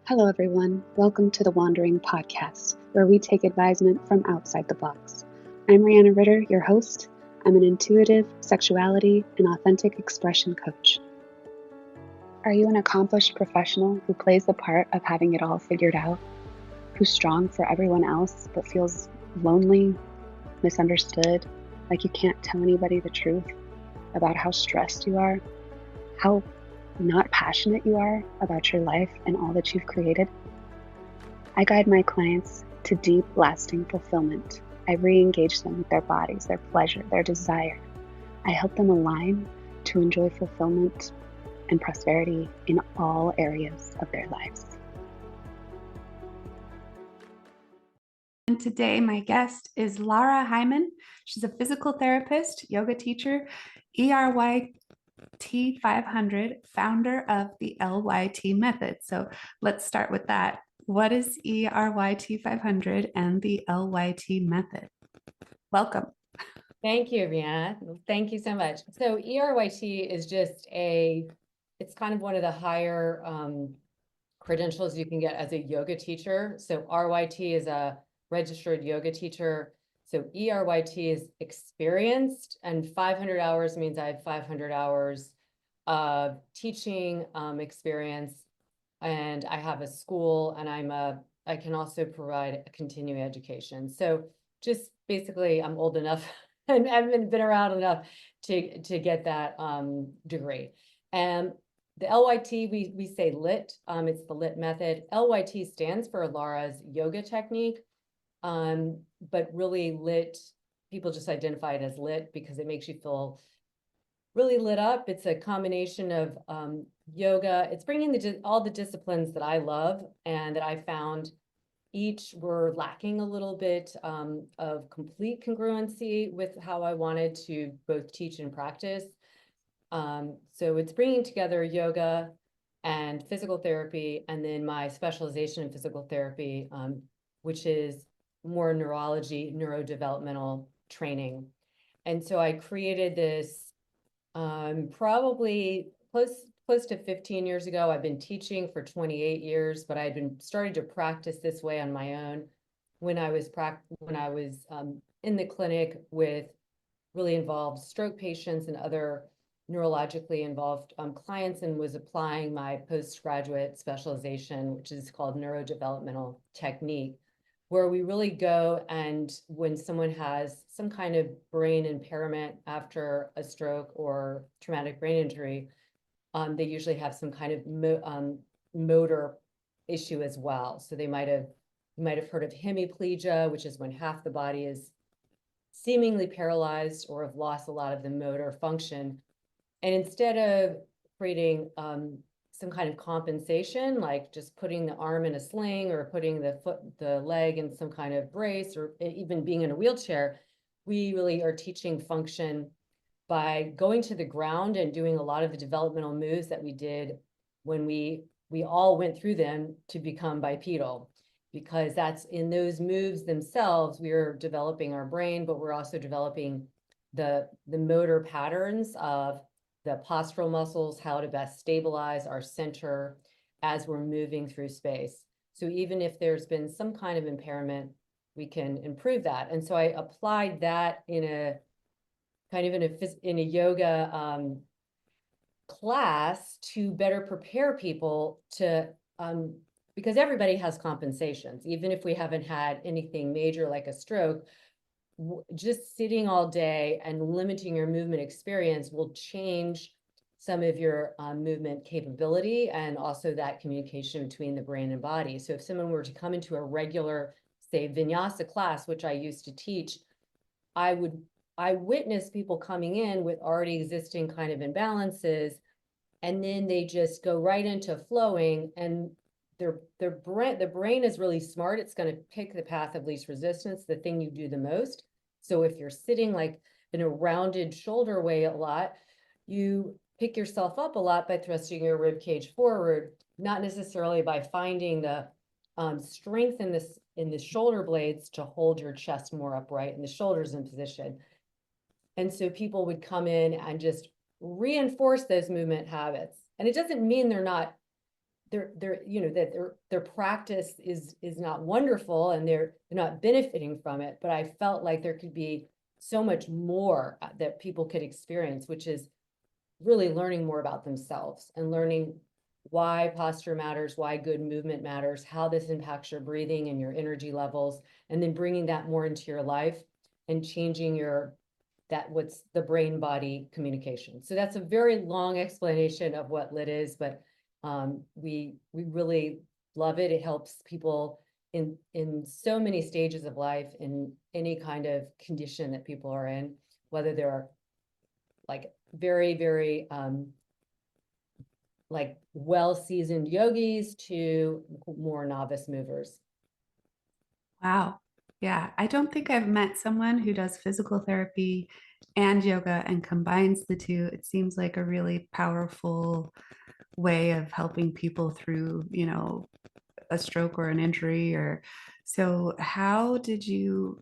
Hello, everyone. Welcome to the Wandering Podcast, where we take advisement from outside the box. I'm Rihanna Ritter, your host. I'm an intuitive, sexuality, and authentic expression coach. Are you an accomplished professional who plays the part of having it all figured out? Who's strong for everyone else but feels lonely, misunderstood, like you can't tell anybody the truth about how stressed you are, how not passionate you are about your life and all that you've created? I guide my clients to deep, lasting fulfillment. I re-engage them with their bodies, their pleasure, their desire. I help them align to enjoy fulfillment and prosperity in all areas of their lives. And today, my guest is Lara Heimann. She's a physical therapist, yoga teacher, LYT 500, founder of the LYT Method. So let's start with that. What is LYT 500 and the LYT Method? Welcome. Thank you, Rihanna. Thank you so much. So ERYT is just it's kind of one of the higher credentials you can get as a yoga teacher. So RYT is a registered yoga teacher. So ERYT is experienced, and 500 hours means I have 500 hours of teaching experience, and I have a school, and I can also provide a continuing education. So just basically, I'm old enough and I've been around enough to get that degree. And the LYT, we say LYT, it's the LYT method. LYT stands for Lara's yoga technique, but really LYT, people just identify it as LYT because it makes you feel really lit up. It's a combination of yoga. It's bringing all the disciplines that I love and that I found each were lacking a little bit of complete congruency with how I wanted to both teach and practice. So it's bringing together yoga and physical therapy, and then my specialization in physical therapy, which is more neurology, neurodevelopmental training. And so I created this probably close to 15 years ago. I've been teaching for 28 years, but I'd been starting to practice this way on my own when I was in the clinic with really involved stroke patients and other neurologically involved clients, and was applying my postgraduate specialization, which is called neurodevelopmental technique, where we really go, and when someone has some kind of brain impairment after a stroke or traumatic brain injury, they usually have some kind of motor issue as well. So you might have heard of hemiplegia, which is when half the body is seemingly paralyzed or have lost a lot of the motor function. And instead of creating some kind of compensation, like just putting the arm in a sling or putting the leg in some kind of brace, or even being in a wheelchair, we really are teaching function by going to the ground and doing a lot of the developmental moves that we did when we all went through them to become bipedal, because that's in those moves themselves, we are developing our brain, but we're also developing the motor patterns of the postural muscles, how to best stabilize our center as we're moving through space. So even if there's been some kind of impairment, we can improve that. And so I applied that in a yoga class to better prepare people to, because everybody has compensations, even if we haven't had anything major like a stroke. Just sitting all day and limiting your movement experience will change some of your movement capability, and also that communication between the brain and body. So if someone were to come into a regular, say, vinyasa class, which I used to teach, I witness people coming in with already existing kind of imbalances, and then they just go right into flowing, and the brain is really smart. It's going to pick the path of least resistance, the thing you do the most. So if you're sitting like in a rounded shoulder way a lot, you pick yourself up a lot by thrusting your rib cage forward, not necessarily by finding the strength in the shoulder blades to hold your chest more upright and the shoulders in position. And so people would come in and just reinforce those movement habits. And it doesn't mean they're not that their practice is not wonderful, and they're not benefiting from it. But I felt like there could be so much more that people could experience, which is really learning more about themselves and learning why posture matters, why good movement matters, how this impacts your breathing and your energy levels, and then bringing that more into your life and changing what's the brain body communication. So that's a very long explanation of what LYT is, but we really love it. It helps people in so many stages of life, in any kind of condition that people are in, whether they're like very, very like well-seasoned yogis to more novice movers. Wow. Yeah, I don't think I've met someone who does physical therapy and yoga and combines the two. It seems like a really powerful way of helping people through, a stroke or an injury or so. How did you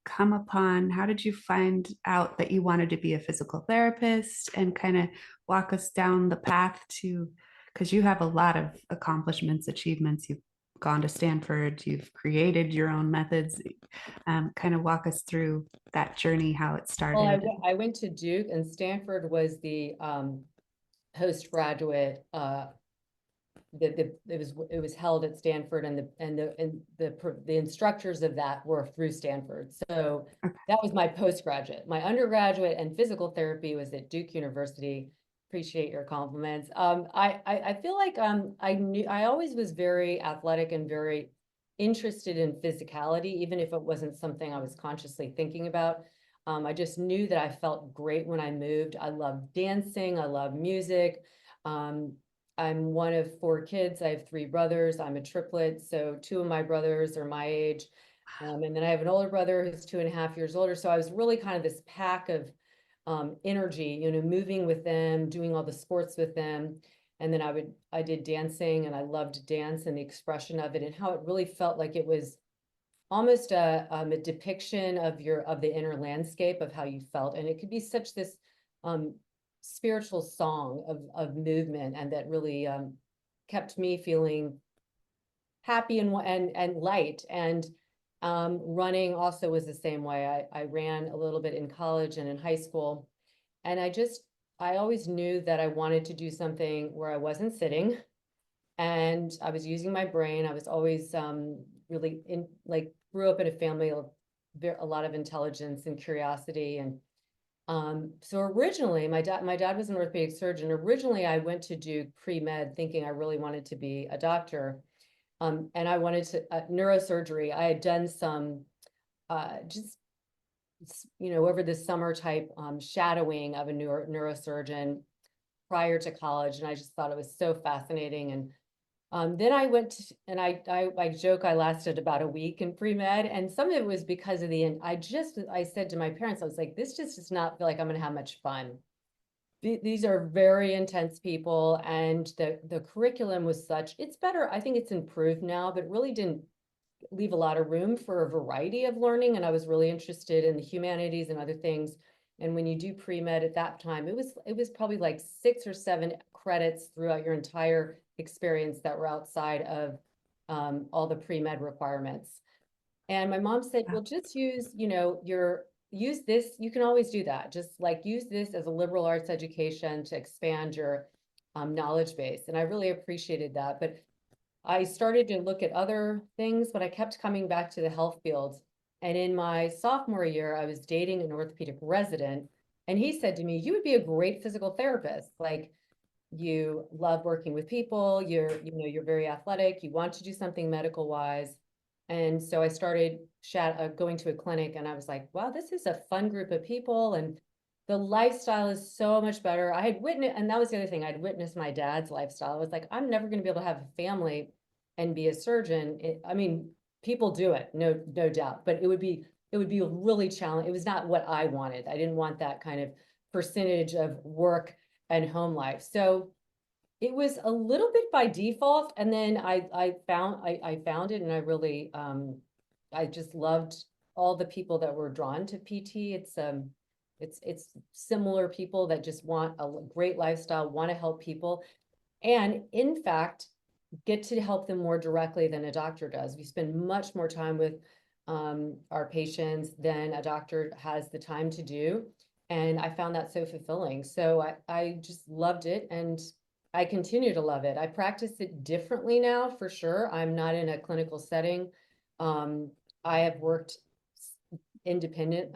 find out that you wanted to be a physical therapist, and kind of walk us down the path to, because you have a lot of accomplishments, achievements. You've gone to Stanford, you've created your own methods. Kind of walk us through that journey, how it Well, started. I went to Duke, and Stanford was the postgraduate it was held at Stanford, and the instructors of that were through Stanford. So that was my postgraduate. My undergraduate and physical therapy was at Duke University. Appreciate your compliments. I feel like I always was very athletic and very interested in physicality, even if it wasn't something I was consciously thinking about. I just knew that I felt great when I moved. I love dancing. I love music. I'm one of 4 kids. I have 3 brothers. I'm a triplet, so 2 of my brothers are my age. And then I have an older brother who's 2.5 years older. So I was really kind of this pack of energy, moving with them, doing all the sports with them. And then I did dancing, and I loved dance and the expression of it, and how it really felt like it was almost a depiction of the inner landscape of how you felt. And it could be such this spiritual song of movement, and that really kept me feeling happy and light. And running also was the same way. I ran a little bit in college and in high school, and I always knew that I wanted to do something where I wasn't sitting, and I was using my brain. I was always really grew up in a family of a lot of intelligence and curiosity. And so originally my dad was an orthopedic surgeon. Originally, I went to do pre-med thinking I really wanted to be a doctor. And I wanted to neurosurgery. I had done some just over the summer type shadowing of a neurosurgeon prior to college, and I just thought it was so fascinating. And then I went to, and I joke I lasted about a week in pre-med, and some of it was because of I said to my parents, I was like, this just does not feel like I'm going to have much fun. These are very intense people, and the curriculum was such, it's better. I think it's improved now, but it really didn't leave a lot of room for a variety of learning. And I was really interested in the humanities and other things. And when you do pre-med at that time, it was probably like 6 or 7 credits throughout your entire experience that were outside of all the pre-med requirements. And my mom said, well, just use this. You can always do that. Just like use this as a liberal arts education to expand your knowledge base. And I really appreciated that. But I started to look at other things, but I kept coming back to the health field. And in my sophomore year, I was dating an orthopedic resident, and he said to me, you would be a great physical therapist. Like, you love working with people, you're very athletic, you want to do something medical wise. And so I started going to a clinic, and I was like, wow, this is a fun group of people, and the lifestyle is so much better. I had witnessed, and that was the other thing, I'd witnessed my dad's lifestyle. I was like, I'm never going to be able to have a family and be a surgeon. I mean, people do it, no doubt, but it would be a really challenge. It was not what I wanted. I didn't want that kind of percentage of work and home life. So it was a little bit by default. And then I found it, and I really I just loved all the people that were drawn to PT. It's similar people that just want a great lifestyle, want to help people. And in fact, get to help them more directly than a doctor does. We spend much more time with our patients than a doctor has the time to do. And I found that so fulfilling. So I just loved it, and I continue to love it. I practice it differently now, for sure. I'm not in a clinical setting. I have worked independent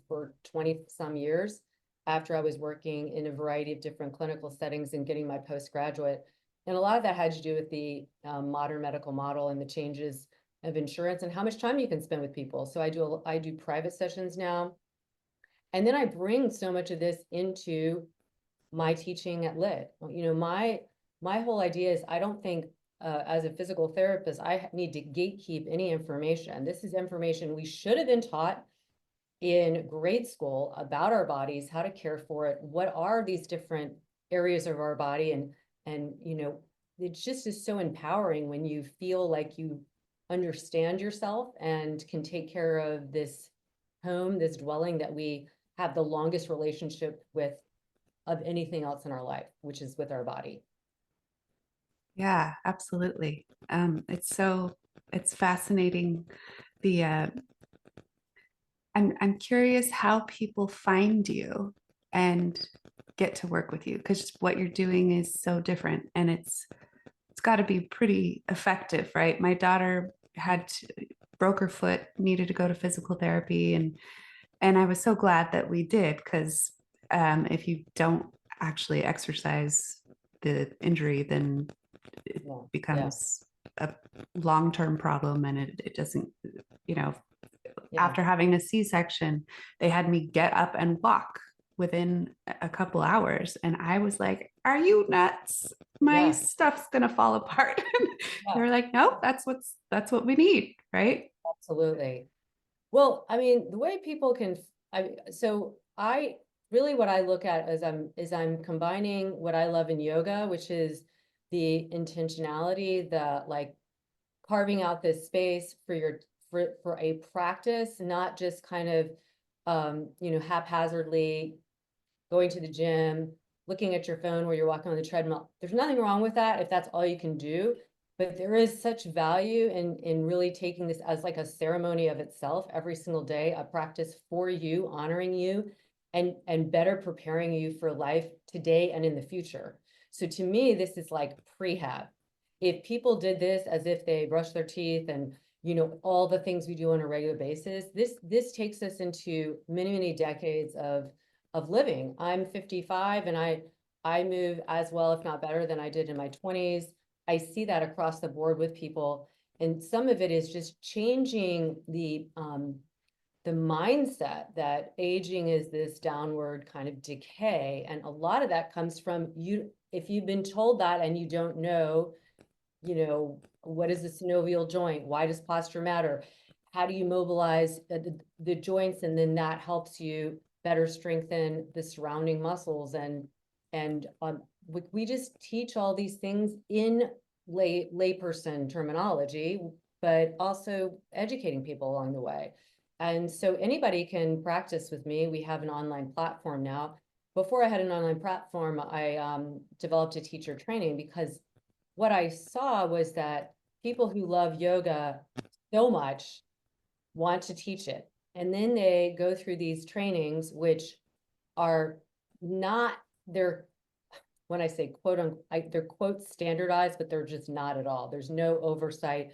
for 20 some years after I was working in a variety of different clinical settings and getting my postgraduate. And a lot of that had to do with the modern medical model and the changes of insurance and how much time you can spend with people. So I do private sessions now. And then I bring so much of this into my teaching at LYT. You know, my whole idea is, I don't think as a physical therapist, I need to gatekeep any information. This is information we should have been taught in grade school about our bodies, how to care for it, what are these different areas of our body, and you know, it just is so empowering when you feel like you understand yourself and can take care of this home, this dwelling that we have the longest relationship with of anything else in our life, which is with our body. Yeah, absolutely. It's fascinating. I'm curious how people find you and get to work with you, because what you're doing is so different, and it's got to be pretty effective, right? My daughter broke her foot, needed to go to physical therapy, and I was so glad that we did, because if you don't actually exercise the injury, then it becomes a long-term problem, and it doesn't, you know, after having a C-section, they had me get up and walk within a couple hours. And I was like, are you nuts? My stuff's going to fall apart. They're like, no, that's what we need. Right. Absolutely. Well, I mean, the way people can, I really, what I look at is I'm combining what I love in yoga, which is the intentionality, the like carving out this space for a practice, not just kind of you know, haphazardly going to the gym, looking at your phone where you're walking on the treadmill. There's nothing wrong with that if that's all you can do, but there is such value in really taking this as like a ceremony of itself every single day, a practice for you, honoring you, and better preparing you for life today and in the future. So to me, this is like prehab. If people did this as if they brush their teeth and, you know, all the things we do on a regular basis, this takes us into many, many decades of living. I'm 55 and I move as well, if not better, than I did in my 20s. I see that across the board with people. And some of it is just changing the mindset that aging is this downward kind of decay. And a lot of that comes from you. If you've been told that and you don't know, you know, what is the synovial joint? Why does posture matter? How do you mobilize the joints? And then that helps you better strengthen the surrounding muscles. And we just teach all these things in layperson terminology, but also educating people along the way. And so anybody can practice with me. We have an online platform now. Before I had an online platform, I developed a teacher training, because what I saw was that people who love yoga so much want to teach it. And then they go through these trainings, which are not, they're, when I say quote unquote, they're quote standardized, but they're just not at all. There's no oversight.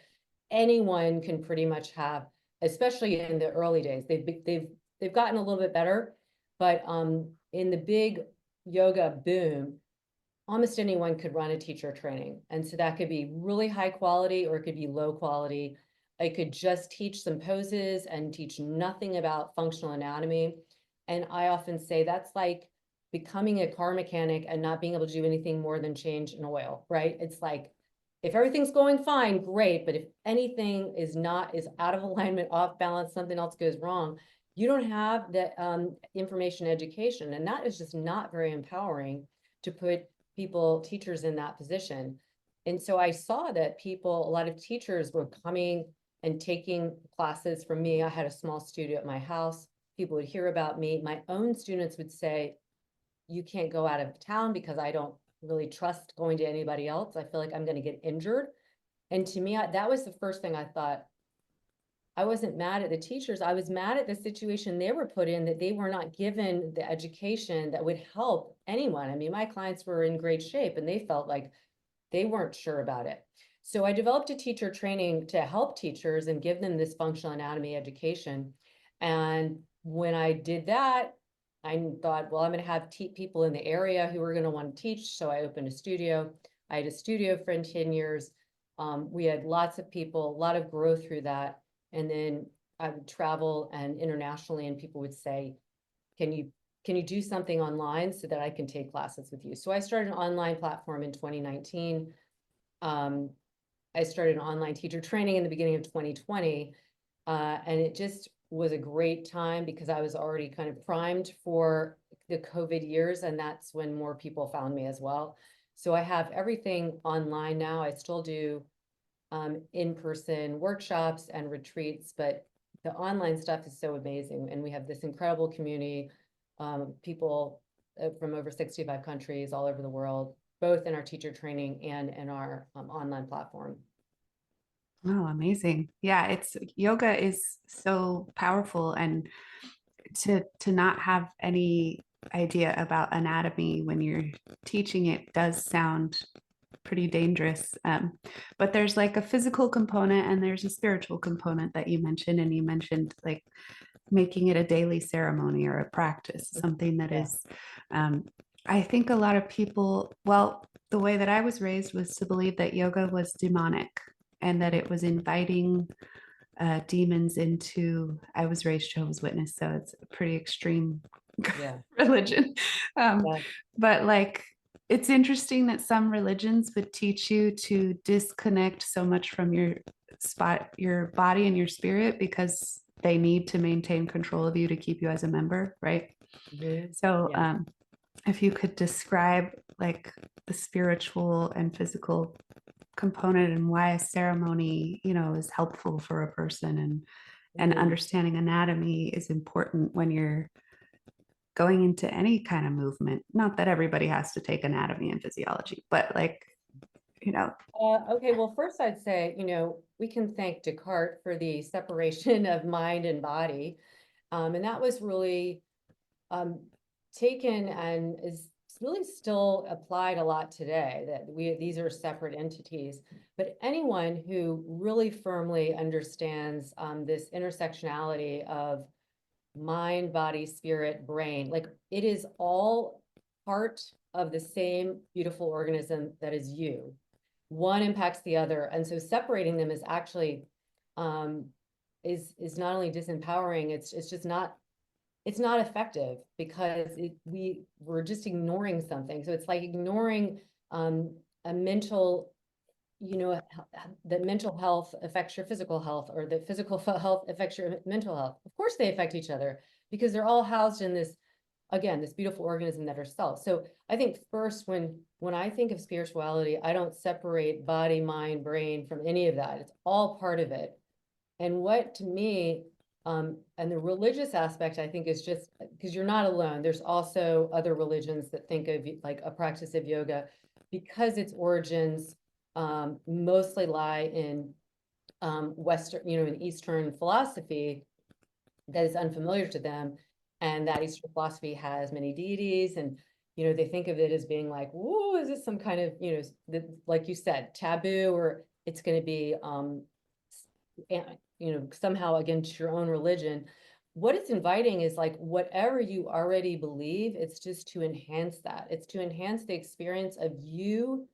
Anyone can pretty much have, especially in the early days, they've gotten a little bit better, but in the big yoga boom, almost anyone could run a teacher training. And so that could be really high quality or it could be low quality. I could just teach some poses and teach nothing about functional anatomy. And I often say that's like becoming a car mechanic and not being able to do anything more than change an oil, right? It's like, if everything's going fine, great. But if anything is out of alignment, off balance, something else goes wrong, you don't have that information education. And that is just not very empowering to put teachers in that position. And so I saw that a lot of teachers were coming and taking classes from me. I had a small studio at my house. People would hear about me. My own students would say, you can't go out of town because I don't really trust going to anybody else. I feel like I'm going to get injured. And to me, that was the first thing I thought. I wasn't mad at the teachers. I was mad at the situation they were put in, that they were not given the education that would help anyone. I mean, my clients were in great shape and they felt like they weren't sure about it. So I developed a teacher training to help teachers and give them this functional anatomy education. And when I did that, I thought, well, I'm going to have people in the area who are going to want to teach. So I opened a studio. I had a studio for 10 years. We had lots of people, a lot of growth through that. And then I would travel and internationally, and people would say, can you do something online so that I can take classes with you? So I started an online platform in 2019. I started an online teacher training in the beginning of 2020. And it just was a great time because I was already kind of primed for the COVID years. And that's when more people found me as well. So I have everything online now. I still do in-person workshops and retreats, but the online stuff is so amazing. And we have this incredible community, people from over 65 countries all over the world, both in our teacher training and in our online platform. Oh, amazing. Yeah, it's yoga is so powerful, and to not have any idea about anatomy when you're teaching it does sound pretty dangerous. But there's like a physical component and there's a spiritual component that you mentioned, and you mentioned like making it a daily ceremony or a practice, something that is, I think a lot of people, well, the way that I was raised was to believe that yoga was demonic and that it was inviting demons into, I was raised Jehovah's Witness, so it's a pretty extreme religion. Yeah. But like, it's interesting that some religions would teach you to disconnect so much from your body and your spirit because they need to maintain control of you to keep you as a member, right? Mhm. So Yeah. if you could describe like the spiritual and physical component and why a ceremony, you know, is helpful for a person, and Mhm. understanding anatomy is important when you're going into any kind of movement. Not that everybody has to take anatomy and physiology, but like, you know. Okay, well, first I'd say, we can thank Descartes for the separation of mind and body. And that was really taken and is really still applied a lot today, that these are separate entities. But anyone who really firmly understands this intersectionality of mind, body, spirit, brain, like it is all part of the same beautiful organism that is you. One impacts the other. And so separating them is actually is not only disempowering, it's just not, it's not effective because we're just ignoring something. So it's like ignoring a mental, that mental health affects your physical health, or that physical health affects your mental health. Of course they affect each other because they're all housed in this, again, this beautiful organism that are self. So I think first, when I think of spirituality, I don't separate body, mind, brain from any of that. It's all part of it. And what to me, and the religious aspect, I think, is just because you're not alone. There's also other religions that think of like a practice of yoga, because its origins mostly lie in Western, in Eastern philosophy that is unfamiliar to them. And that Eastern philosophy has many deities, and they think of it as being like, whoa, is this some kind of, like you said, taboo, or it's going to be somehow against your own religion. What it's inviting is like whatever you already believe, it's just to enhance that. It's to enhance the experience of you.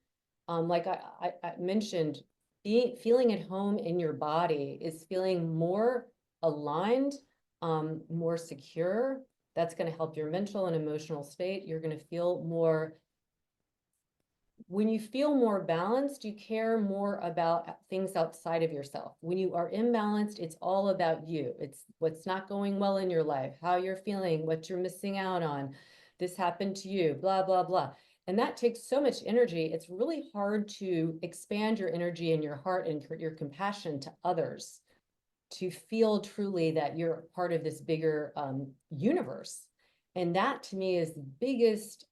Like I mentioned, feeling at home in your body is feeling more aligned, more secure. That's going to help your mental and emotional state. You're going to feel more. When you feel more balanced, you care more about things outside of yourself. When you are imbalanced, it's all about you. It's what's not going well in your life, how you're feeling, what you're missing out on. This happened to you, blah, blah, blah. And that takes so much energy. It's really hard to expand your energy and your heart and your compassion to others, to feel truly that you're part of this bigger universe. And that to me is the biggest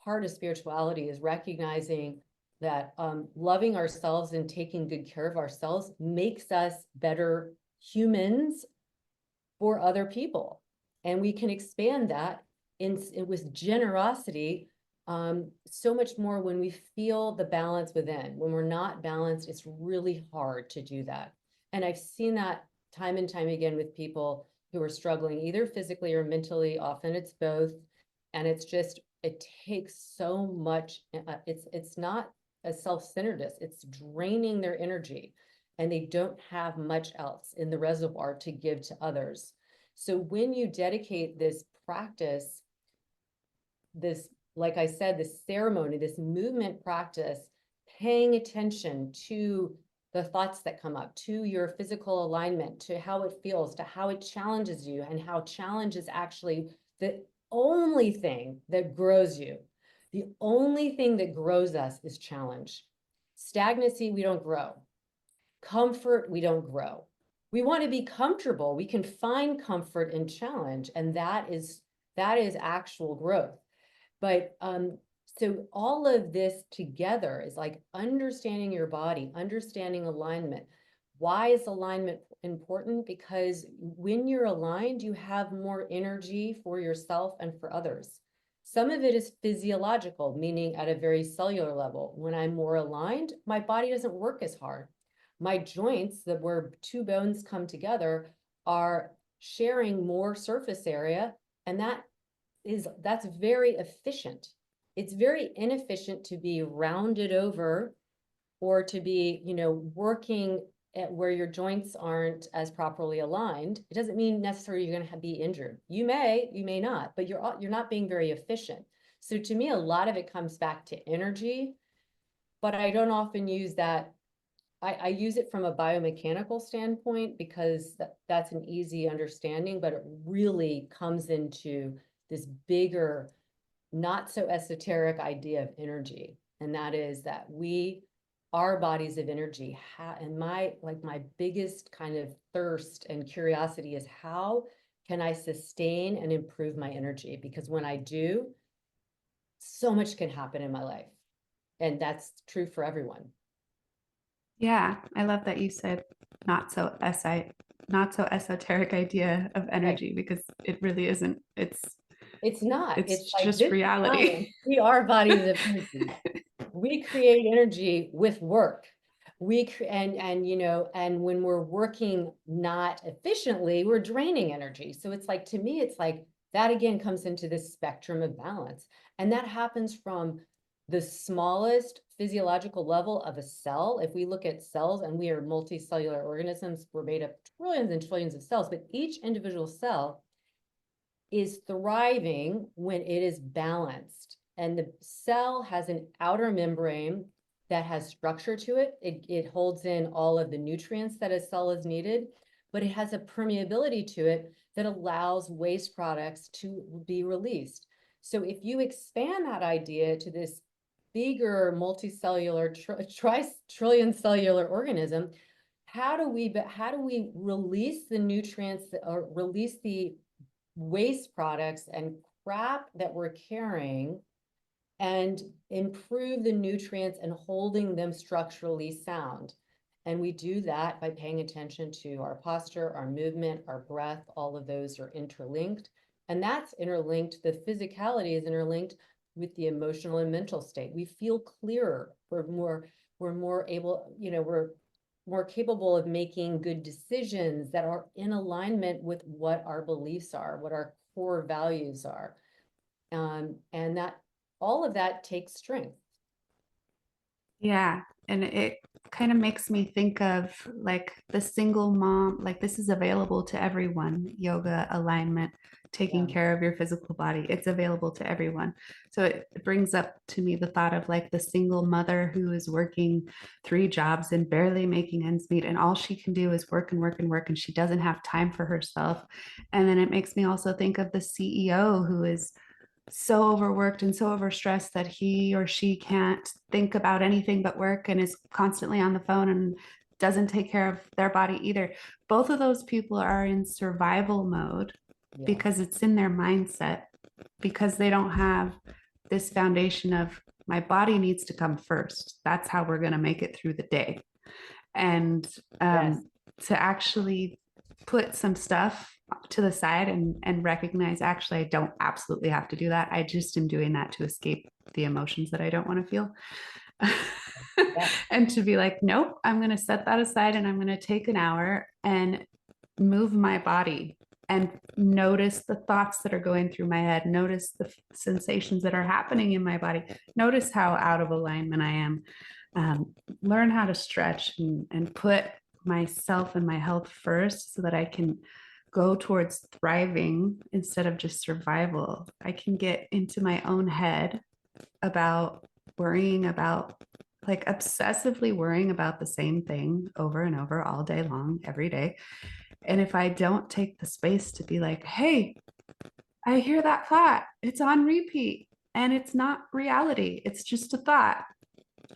part of spirituality is recognizing that loving ourselves and taking good care of ourselves makes us better humans for other people. And we can expand that with generosity so much more when we feel the balance within. When we're not balanced, it's really hard to do that. And I've seen that time and time again with people who are struggling either physically or mentally. Often it's both. And it's just, it takes so much. It's not a self-centeredness. It's draining their energy, and they don't have much else in the reservoir to give to others. So when you dedicate this practice, this, like I said, this ceremony, this movement practice, paying attention to the thoughts that come up, to your physical alignment, to how it feels, to how it challenges you, and how challenge is actually the only thing that grows you. The only thing that grows us is challenge. Stagnancy, we don't grow. Comfort, we don't grow. We want to be comfortable. We can find comfort in challenge, and that is actual growth. But so all of this together is like understanding your body, understanding alignment. Why is alignment important? Because when you're aligned, you have more energy for yourself and for others. Some of it is physiological, meaning at a very cellular level. When I'm more aligned, my body doesn't work as hard. My joints, where two bones come together, are sharing more surface area, and that's very efficient. It's very inefficient to be rounded over or to be, working at where your joints aren't as properly aligned. It doesn't mean necessarily you're going to be injured. You may not, but you're not being very efficient. So to me, a lot of it comes back to energy, but I don't often use that. I use it from a biomechanical standpoint because that's an easy understanding, but it really comes into this bigger, not so esoteric idea of energy. And that is that our bodies of energy, and my biggest kind of thirst and curiosity is, how can I sustain and improve my energy? Because when I do, so much can happen in my life. And that's true for everyone. Yeah, I love that you said not so esoteric idea of energy, because it really isn't. It's not. It's like just this reality. science. We are bodies of energy. We create energy with work. And when we're working not efficiently, we're draining energy. So it's like, to me, it's like that again comes into this spectrum of balance. And that happens from the smallest physiological level of a cell. If we look at cells, and we are multicellular organisms, we're made of trillions and trillions of cells, but each individual cell is thriving when it is balanced. And the cell has an outer membrane that has structure to it. It holds in all of the nutrients that a cell is needed, but it has a permeability to it that allows waste products to be released. So if you expand that idea to this bigger multicellular, trillion cellular organism, how do we release the nutrients or release the waste products and crap that we're carrying and improve the nutrients and holding them structurally sound? And we do that by paying attention to our posture, our movement, our breath. All of those are interlinked. And that's interlinked. The physicality is interlinked with the emotional and mental state. We feel clearer. We're more able, we're more capable of making good decisions that are in alignment with what our beliefs are, what our core values are. And that all of that takes strength. Yeah. And it kind of makes me think of like the single mom, like this is available to everyone, yoga, alignment, taking care of your physical body. It's available to everyone. So it brings up to me the thought of like the single mother who is working 3 jobs and barely making ends meet, and all she can do is work and work and work, and she doesn't have time for herself. And then it makes me also think of the CEO who is so overworked and so overstressed that he or she can't think about anything but work and is constantly on the phone and doesn't take care of their body either. Both of those people are in survival mode because it's in their mindset, because they don't have this foundation of my body needs to come first. That's how we're going to make it through the day. And Yes. to actually put some stuff to the side and recognize, actually, I don't absolutely have to do that. I just am doing that to escape the emotions that I don't want to feel. Yeah. And to be like, nope, I'm going to set that aside and I'm going to take an hour and move my body and notice the thoughts that are going through my head, notice the sensations that are happening in my body, notice how out of alignment I am, learn how to stretch and put myself and my health first so that I can go towards thriving instead of just survival. I can get into my own head about worrying about, like, obsessively worrying about the same thing over and over all day long, every day. And if I don't take the space to be like, hey, I hear that thought, it's on repeat and it's not reality, it's just a thought.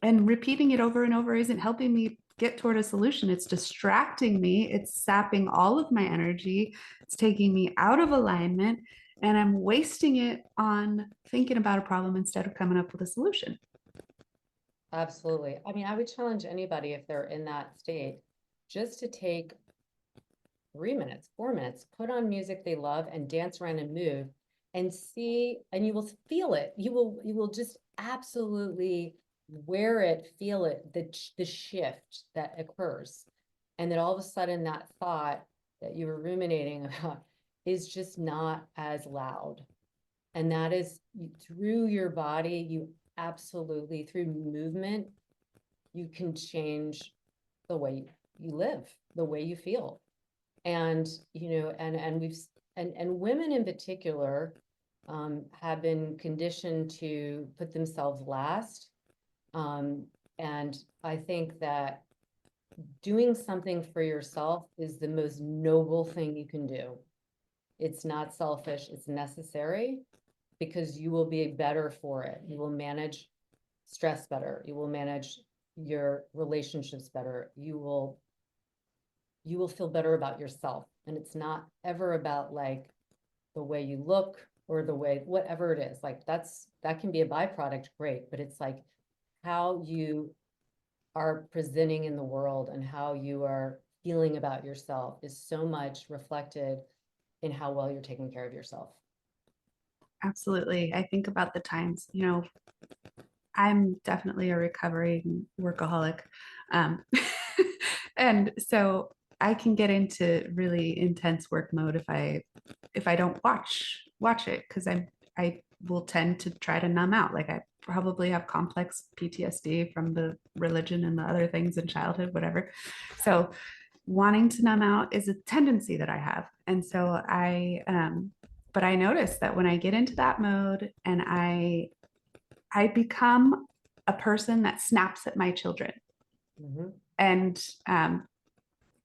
And repeating it over and over isn't helping me get toward a solution. It's distracting me. It's sapping all of my energy. It's taking me out of alignment. And I'm wasting it on thinking about a problem instead of coming up with a solution. Absolutely. I mean, I would challenge anybody if they're in that state just to take 3 minutes, 4 minutes, put on music they love and dance around and move and see, and you will feel it. You will just absolutely wear it, feel it, the shift that occurs. And then all of a sudden that thought that you were ruminating about is just not as loud. And that is through your body, you absolutely, through movement, you can change the way you live, the way you feel. And, and women in particular have been conditioned to put themselves last. And I think that doing something for yourself is the most noble thing you can do. It's not selfish, it's necessary because you will be better for it. You will manage stress better. You will manage your relationships better. You will feel better about yourself. And it's not ever about like the way you look or the way, whatever it is, like that can be a byproduct, great, but it's like how you are presenting in the world and how you are feeling about yourself is so much reflected in how well you're taking care of yourself. Absolutely. I think about the times, I'm definitely a recovering workaholic. Um, and so I can get into really intense work mode if I don't watch it, because I will tend to try to numb out. Like, I probably have complex PTSD from the religion and the other things in childhood, whatever. So wanting to numb out is a tendency that I have. And so but I notice that when I get into that mode and I become a person that snaps at my children. Mm-hmm. And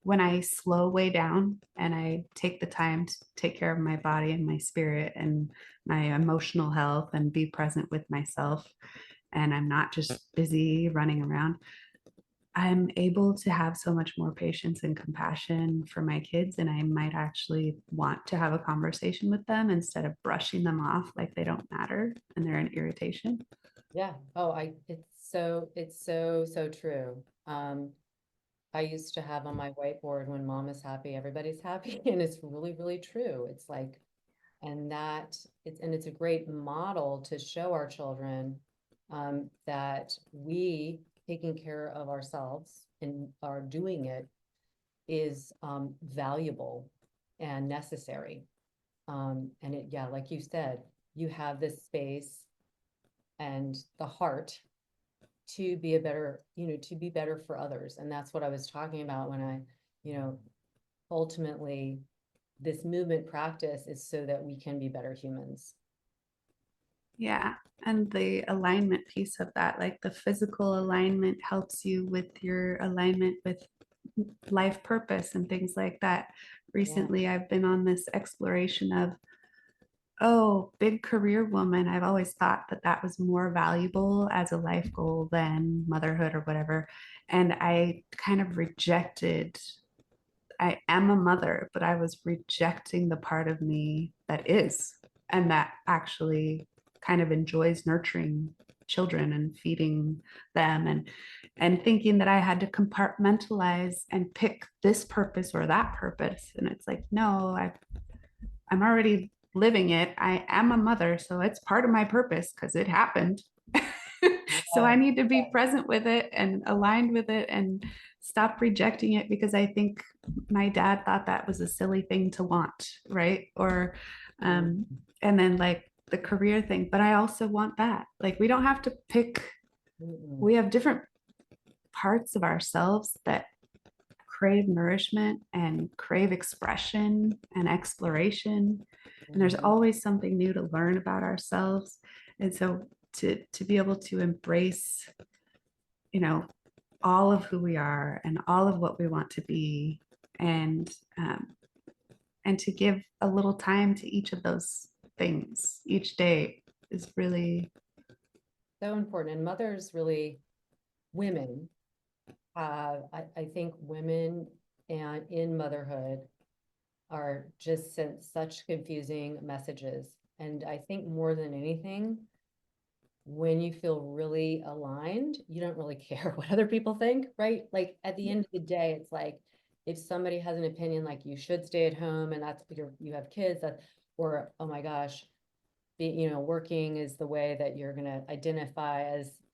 when I slow way down and I take the time to take care of my body and my spirit and my emotional health and be present with myself, and I'm not just busy running around, I'm able to have so much more patience and compassion for my kids. And I might actually want to have a conversation with them instead of brushing them off like they don't matter and they're an irritation. Yeah. Oh, it's so true. I used to have on my whiteboard, when mom is happy, everybody's happy. And it's really, really true. It's like, and it's a great model to show our children that we taking care of ourselves and are doing it is valuable and necessary. And yeah, like you said, you have this space and the heart to be to be better for others. And that's what I was talking about when ultimately this movement practice is so that we can be better humans. Yeah. And the alignment piece of that, like the physical alignment, helps you with your alignment with life purpose and things like that. Recently, I've been on this exploration of, oh, big career woman. I've always thought that that was more valuable as a life goal than motherhood or whatever. And I kind of rejected, I am a mother, but I was rejecting the part of me that is, and that actually kind of enjoys nurturing children and feeding them, and thinking that I had to compartmentalize and pick this purpose or that purpose. And it's like, no, I'm already living it. I am a mother, so it's part of my purpose because it happened. So I need to be present with it and aligned with it and stop rejecting it, because I think my dad thought that was a silly thing to want, right? Or and then like the career thing, but I also want that. Like we don't have to pick. We have different parts of ourselves that crave nourishment and crave expression and exploration, and there's always something new to learn about ourselves. And so to be able to embrace, you know, all of who we are and all of what we want to be, and to give a little time to each of those things each day is really so important. And mothers really, women, I think women and in motherhood are just sent such confusing messages. And I think more than anything, when you feel really aligned, you don't really care what other people think, right? Like at the end of the day, it's like if somebody has an opinion like you should stay at home and that's you have kids, that, or oh my gosh, working is the way that you're going to identify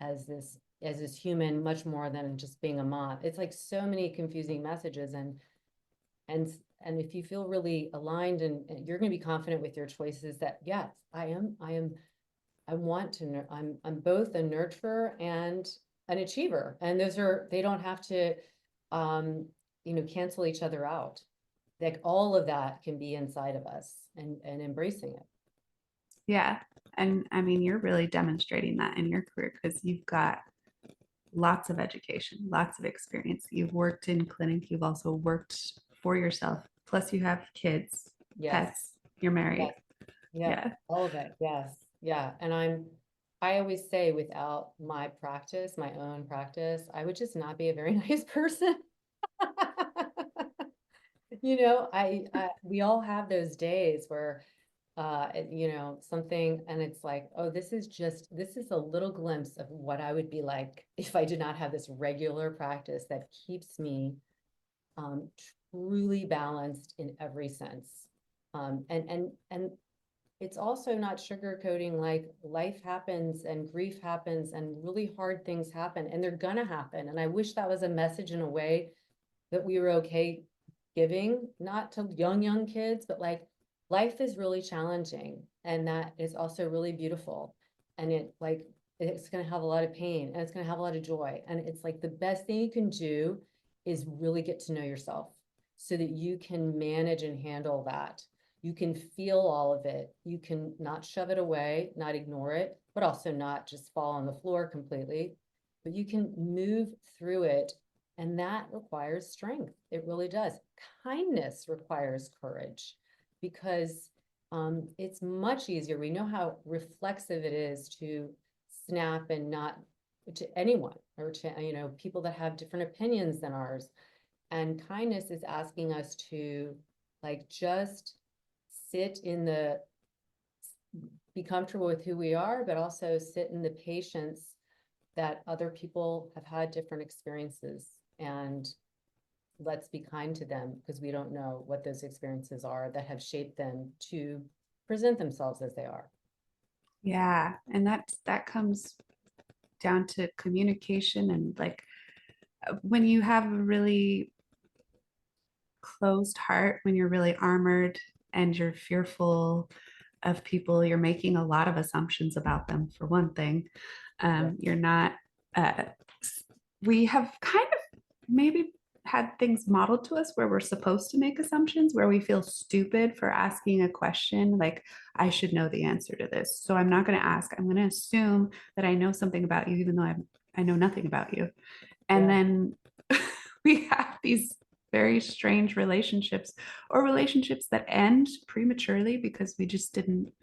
as this human much more than just being a mom. It's like so many confusing messages, and if you feel really aligned and you're going to be confident with your choices that yes, I want to, I'm both a nurturer and an achiever. And they don't have to, cancel each other out. Like all of that can be inside of us and embracing it. Yeah. And I mean, you're really demonstrating that in your career because you've got lots of education, lots of experience. You've worked in clinic, you've also worked for yourself. Plus you have kids, Yes. pets, you're married. Yes. Yeah. All of it. Yes. Yeah. And I always say without my practice, my own practice, I would just not be a very nice person. We all have those days where something, and it's like, oh, this is a little glimpse of what I would be like if I did not have this regular practice that keeps me truly balanced in every sense. And it's also not sugarcoating, like life happens and grief happens and really hard things happen and they're gonna happen. And I wish that was a message in a way that we were okay giving, not to young kids, but like life is really challenging and that is also really beautiful. And it's going to have a lot of pain and it's going to have a lot of joy. And it's like the best thing you can do is really get to know yourself so that you can manage and handle that. You can feel all of it. You can not shove it away, not ignore it, but also not just fall on the floor completely, but you can move through it. And that requires strength. It really does. Kindness requires courage because it's much easier. We know how reflexive it is to snap and not to anyone or to, people that have different opinions than ours. And kindness is asking us to like just be comfortable with who we are, but also sit in the patience that other people have had different experiences, and let's be kind to them because we don't know what those experiences are that have shaped them to present themselves as they are. Yeah. And that comes down to communication, and like when you have a really closed heart, when you're really armored and you're fearful of people, you're making a lot of assumptions about them, for one thing. You're not, we have kind of maybe had things modeled to us where we're supposed to make assumptions, where we feel stupid for asking a question like, I should know the answer to this, so I'm not going to ask. I'm going to assume that I know something about you even though I know nothing about you. And then we have these very strange relationships, or relationships that end prematurely because we just didn't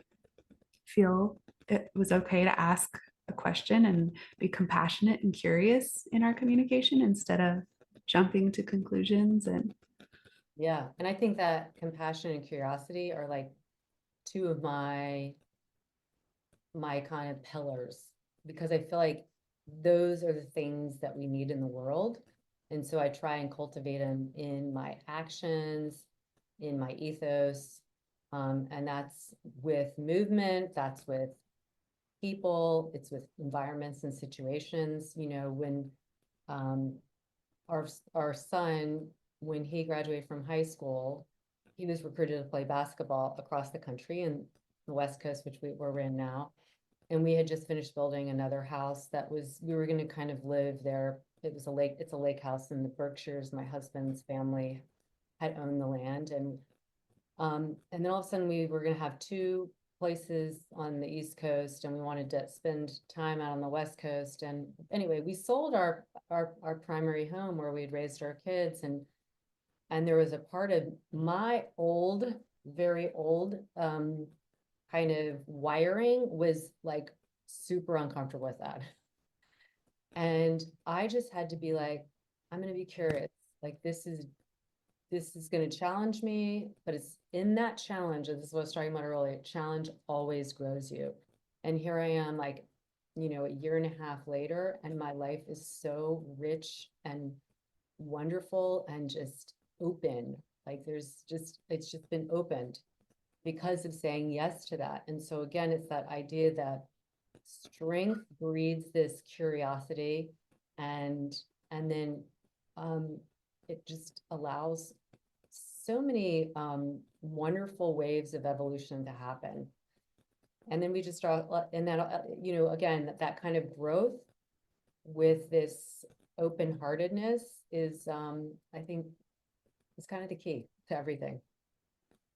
feel it was okay to ask a question and be compassionate and curious in our communication instead of jumping to conclusions. And I think that compassion and curiosity are like two of my my kind of pillars, because I feel like those are the things that we need in the world. And so I try and cultivate them in my actions, in my ethos. And that's with movement, that's with people, it's with environments and situations. You know, when our son, when he graduated from high school, he was recruited to play basketball across the country in the West Coast, which we're in now. And we had just finished building another house that we were going to kind of live there. It's a lake house in the Berkshires. My husband's family had owned the land. And then all of a sudden we were going to have two places on the East Coast, and we wanted to spend time out on the West Coast. And anyway, we sold our primary home where we'd raised our kids, and there was a part of my very old kind of wiring was like super uncomfortable with that. And I just had to be like, I'm going to be curious. Like, this is going to challenge me, but it's in that challenge, and this is what I was talking about earlier, challenge always grows you. And here I am, like, you know, a year and a half later, and my life is so rich and wonderful and just open. Like it's just been opened because of saying yes to that. And so again, it's that idea that strength breeds this curiosity, and then it just allows so many wonderful waves of evolution to happen. And then we just and that, you know, again, that kind of growth with this open-heartedness is, I think, is kind of the key to everything.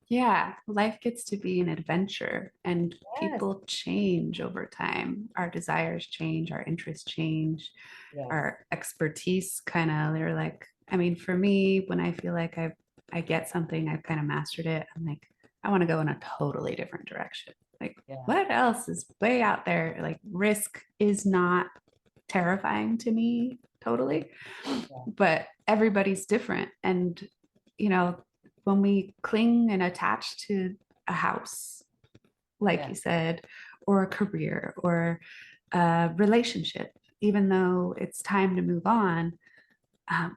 Yeah, life gets to be an adventure, and Yes. people change over time. Our desires change, our interests change, Yes. our expertise kind of, they're like, I mean, for me, when I feel like I get something, I've kind of mastered it, I'm like, I want to go in a totally different direction. Like, Yeah. what else is way out there? Like, risk is not terrifying to me totally, but everybody's different. And, you know, when we cling and attach to a house, like you said, or a career or a relationship, even though it's time to move on,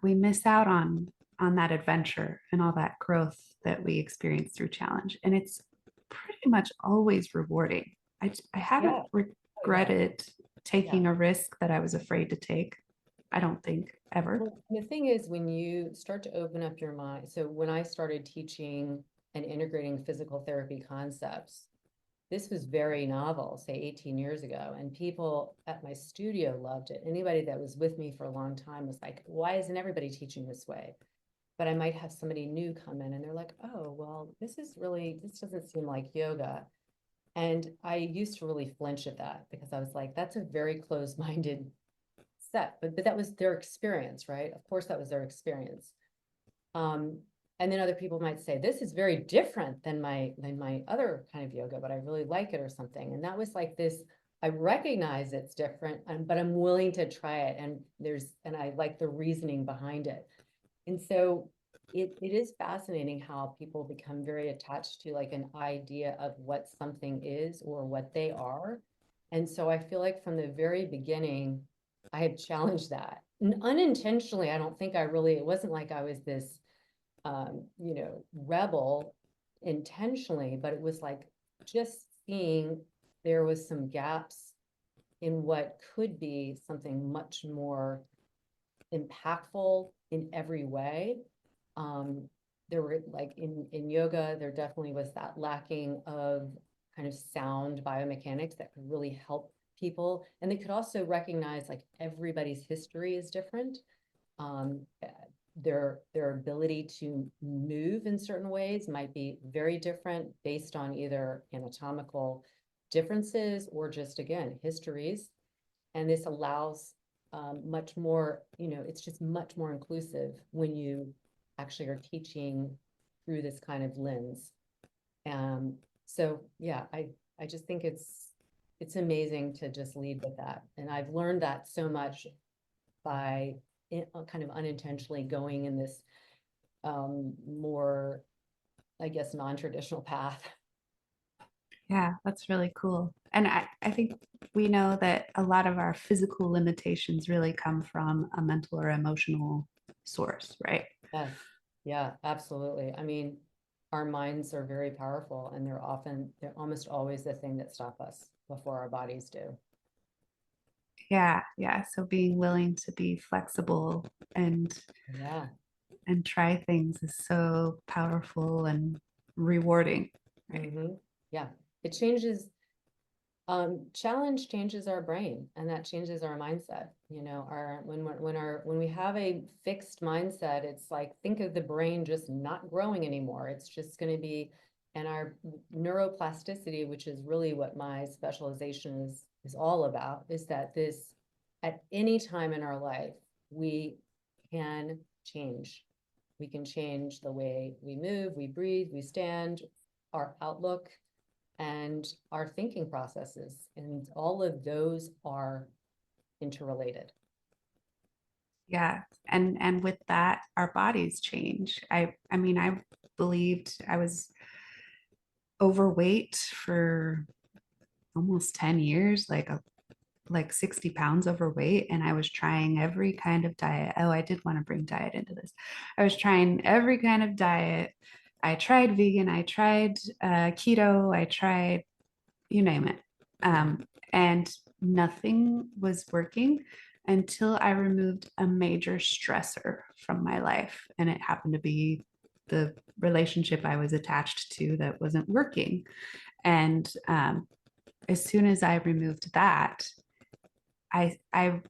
we miss out on that adventure and all that growth that we experience through challenge. And it's pretty much always rewarding. I haven't regretted taking a risk that I was afraid to take. I don't think ever. Well, the thing is, when you start to open up your mind, so when I started teaching and integrating physical therapy concepts, this was very novel, say 18 years ago, and people at my studio loved it. Anybody that was with me for a long time was like, why isn't everybody teaching this way? But I might have somebody new come in and they're like, oh, well, this doesn't seem like yoga. And I used to really flinch at that because I was like, that's a very closed-minded set, but that was their experience, right? Of course, that was their experience. And then other people might say, this is very different than my other kind of yoga, but I really like it or something. And that was like this, I recognize it's different, but I'm willing to try it. And I like the reasoning behind it. And so it is fascinating how people become very attached to like an idea of what something is or what they are. And so I feel like from the very beginning, I had challenged that. Unintentionally, I don't think it wasn't like I was this, you know, rebel intentionally, but it was like just seeing there was some gaps in what could be something much more impactful in every way. There were like in yoga, there definitely was that lacking of kind of sound biomechanics that could really help people. And they could also recognize like everybody's history is different. Their ability to move in certain ways might be very different based on either anatomical differences or just, again, histories. And this allows much more, you know, it's just much more inclusive when you actually are teaching through this kind of lens. So yeah, I just think it's amazing to just lead with that. And I've learned that so much by kind of unintentionally going in this more, I guess, non-traditional path. Yeah, that's really cool. And I think we know that a lot of our physical limitations really come from a mental or emotional source, right? Yes. Yeah, absolutely. I mean, our minds are very powerful, and they're almost always the thing that stop us before our bodies do. Yeah, yeah. So being willing to be flexible and Yeah. and try things is so powerful and rewarding, right? Yeah. It changes, challenge changes our brain, and that changes our mindset. Our when we have a fixed mindset, it's like, think of the brain just not growing anymore. It's just going to be, and our neuroplasticity, which is really what my specialization is all about, is that this, at any time in our life, we can change. We can change the way we move, we breathe, we stand, our outlook, and our thinking processes. And all of those are interrelated. Yeah. And with that, our bodies change. I mean, I believed I was overweight for almost 10 years, like 60 pounds overweight. And I was trying every kind of diet. Oh, I did want to bring diet into this. I was trying every kind of diet. I tried vegan, I tried keto, I tried, you name it. And nothing was working until I removed a major stressor from my life. And it happened to be the relationship I was attached to that wasn't working. And as soon as I removed that, I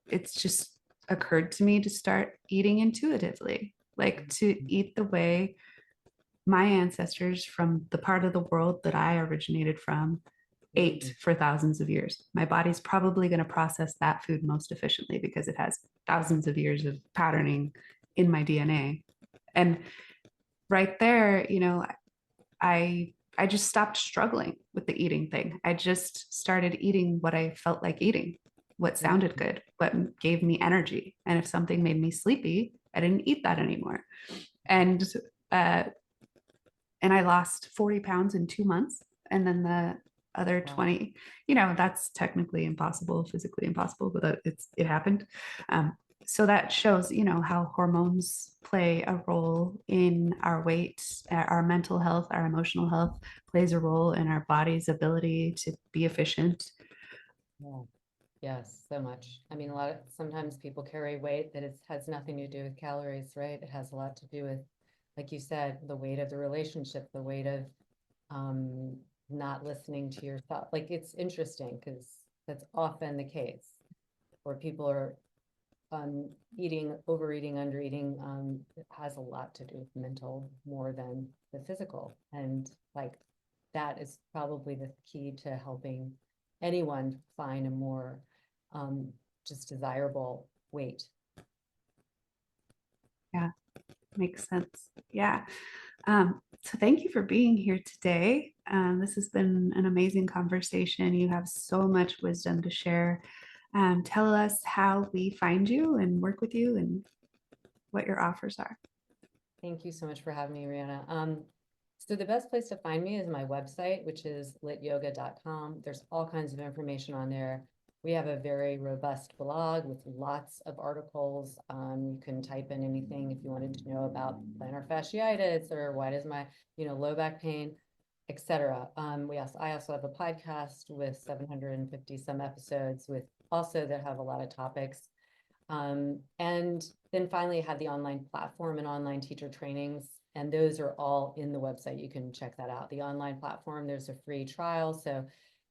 it's just occurred to me to start eating intuitively, like to eat the way my ancestors from the part of the world that I originated from ate for thousands of years. My body's probably going to process that food most efficiently because it has thousands of years of patterning in my DNA. And right there, I just stopped struggling with the eating thing. I just started eating what I felt like eating, what sounded good, what gave me energy. And if something made me sleepy, I didn't eat that anymore. And uh, and I lost 40 pounds in 2 months. And then the other 20, that's technically impossible, physically impossible, but it happened. So that shows, how hormones play a role in our weight, our mental health, our emotional health plays a role in our body's ability to be efficient. Yeah. Yes, so much. I mean, sometimes people carry weight that has nothing to do with calories, right? It has a lot to do with, like you said, the weight of the relationship, the weight of not listening to your thought. Like, it's interesting because that's often the case where people are overeating, undereating. It has a lot to do with mental more than the physical. And like, that is probably the key to helping anyone find a more just desirable weight. Yeah, makes sense. Yeah. So thank you for being here today. This has been an amazing conversation. You have so much wisdom to share. Tell us how we find you and work with you and what your offers are. Thank you so much for having me, Rihanna. So the best place to find me is my website, which is lytyoga.com. There's all kinds of information on there. We have a very robust blog with lots of articles. You can type in anything if you wanted to know about plantar fasciitis or why does my, low back pain, etc. I also have a podcast with 750 some episodes with also that have a lot of topics. And then finally have the online platform and online teacher trainings. And those are all in the website. You can check that out. The online platform, there's a free trial. So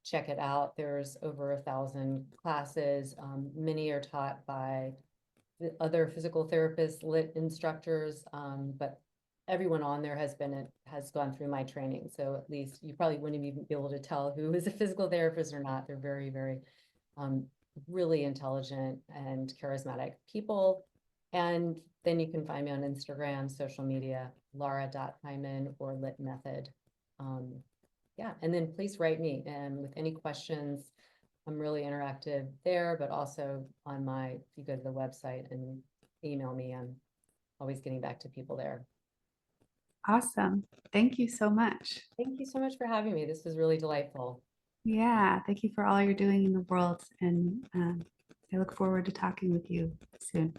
check it out. There's over 1,000 classes. Many are taught by the other physical therapists, LYT instructors, but everyone on there has gone through my training. So at least you probably wouldn't even be able to tell who is a physical therapist or not. They're very, very really intelligent and charismatic people. And then you can find me on Instagram, social media, lara.heimann or LYT Method. Yeah, and then please write me with any questions. I'm really interactive there, but also if you go to the website and email me, I'm always getting back to people there. Awesome. Thank you so much. Thank you so much for having me. This was really delightful. Yeah, thank you for all you're doing in the world. And I look forward to talking with you soon.